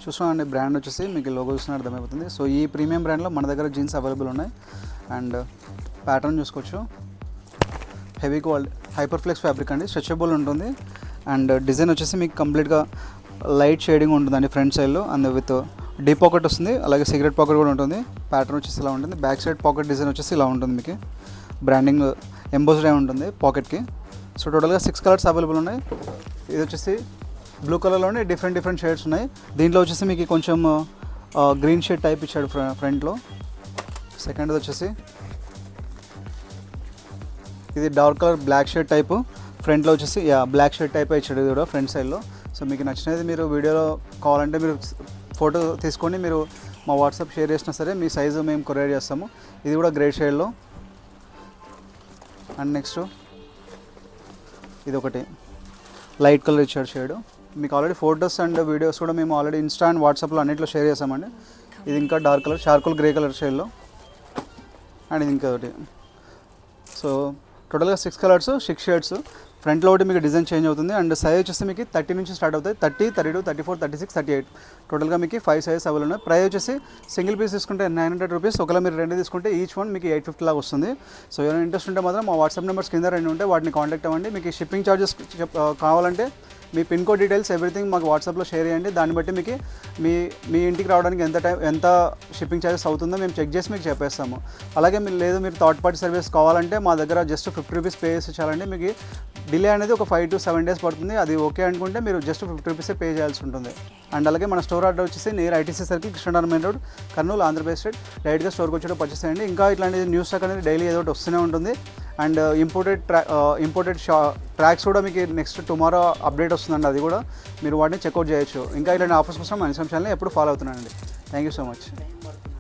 చూస్తున్నాండి brand వచ్చేసి మీకు logo చూసిన అర్థమైపోతుంది. సో ఈ ప్రీమియం బ్రాండ్లో మన దగ్గర జీన్స్ అవైలబుల్ ఉన్నాయి. అండ్ ప్యాటర్న్ చూసుకోవచ్చు, heavy quality hyper flex fabric అండి, స్ట్రెచబుల్ ఉంటుంది. అండ్ డిజైన్ వచ్చేసి మీకు కంప్లీట్గా లైట్ షేడింగ్ ఉంటుందండి ఫ్రంట్ సైడ్లో. అండ్ విత్ డీప్ పాకెట్ వస్తుంది, అలాగే సిగరెట్ పాకెట్ కూడా ఉంటుంది. ప్యాటర్న్ వచ్చేసి ఇలా ఉంటుంది. బ్యాక్ సైడ్ పాకెట్ డిజైన్ వచ్చేసి ఇలా ఉంటుంది. మీకు బ్రాండింగ్ ఎంబోస్డ్ అయి ఉంటుంది పాకెట్కి. సో టోటల్గా 6 కలర్స్ అవైలబుల్ ఉన్నాయి. ఇది వచ్చేసి బ్లూ కలర్లోనే డిఫరెంట్ షేడ్స్ ఉన్నాయి. దీంట్లో వచ్చేసి మీకు కొంచెం గ్రీన్ షేడ్ టైప్ ఇచ్చాడు ఫ్రంట్లో. సెకండ్ వచ్చేసి ఇది dark colour black shade type, ఫ్రంట్లో వచ్చేసి బ్లాక్ షేడ్ టైప్ ఇచ్చాడు ఇది కూడా ఫ్రంట్ సైడ్లో. సో మీకు నచ్చినది మీరు వీడియోలో కావాలంటే మీరు ఫోటో తీసుకొని మీరు మా వాట్సాప్ షేర్ చేసినా సరే మీ సైజు మేము కొరియర్ చేస్తాము. ఇది కూడా గ్రే షేడ్లో. అండ్ నెక్స్ట్ ఇది ఒకటి లైట్ కలర్ ఇచ్చాడు షేడ్. మీకు ఆల్రెడీ ఫొటోస్ అండ్ వీడియోస్ కూడా మేము ఆల్రెడీ ఇన్స్టా అండ్ వాట్సాప్లో అన్నింటిలో షేర్ చేస్తామండి. ఇది ఇంకా dark colour charcoal grey colour షేడ్లో. అండ్ ఇది ఇంకా ఒకటి. సో టోటల్గా 6 కలర్స్ 6 షేడ్స్. ఫ్రంట్లో ఒకటి మీకు డిజైన్ చేంజ్ అవుతుంది. అండ్ సైజ్ వచ్చేసి మీకు 30 నుంచి స్టార్ట్ అవుతాయి. 30, 32, 34, 36, 38 టోటల్గా మీకు 5 సైజెస్ అవైలబుల్ ఉన్నాయి. ప్రైస్ వచ్చేసి సింగిల్ పీస్ తీసుకుంటే 900 రూపీస్. ఒకవేళ మీరు 2 తీసుకుంటే ఈచ్ వన్ మీకు 850 లాగా వస్తుంది. సో ఎవరైనా ఇంట్రెస్ట్ ఉంటే మాత్రం మా వాట్సాప్ నెంబర్స్ కింద 2 ఉంటే వాటిని కాంటాక్ట్ అవ్వండి. మీకు షిప్పింగ్ ఛార్జెస్ కావాలంటే మీ పిన్ కోడ్ డీటెయిల్స్ ఎవ్రీథింగ్ మాకు వాట్సాప్లో షేర్ చేయండి. దాన్ని బట్టి మీకు మీ ఇంటికి రావడానికి ఎంత షిప్పింగ్ ఛార్జెస్ అవుతుందో మేము చెక్ చేసి మీకు చెప్పేస్తాము. అలాగే మీరు థర్డ్ పార్టీ సర్వీస్ కావాలంటే మా దగ్గర జస్ట్ 50 రూపీస్ పే చేసి చాలండి. మీకు డిలే అనేది ఒక 5 to 7 days పడుతుంది. అది ఓకే అనుకుంటే మీరు జస్ట్ 50 రూపీసే పే చేయాల్సి ఉంటుంది. అండ్ అలాగే మన స్టోర్ అడ్రస్ వచ్చేసి near ITC circle, Krishna Nagar main road, Kurnool, Andhra Pradesh state. డైరెక్ట్గా స్టోర్కి వచ్చేటప్పుడు పర్చేస్ చేయండి. ఇంకా ఇట్లాంటి న్యూస్ స్టాక్ అనేది డైలీ ఏదో ఒకటి వస్తూనే ఉంటుంది. అండ్ ఇంపోర్టెడ్ ట్రాక్స్ కూడా మీకు నెక్స్ట్ టుమారో అప్డేట్ వస్తుందండి. అది కూడా మీరు వాటిని చెక్అవుట్ చేయొచ్చు. ఇంకా ఇలాంటి ఆఫర్స్ కోసం మన ఇన్స్టాగ్రామ్ ఛానల్ని ఎప్పుడు ఫాలో అవుతున్నానండి. Thank you so much.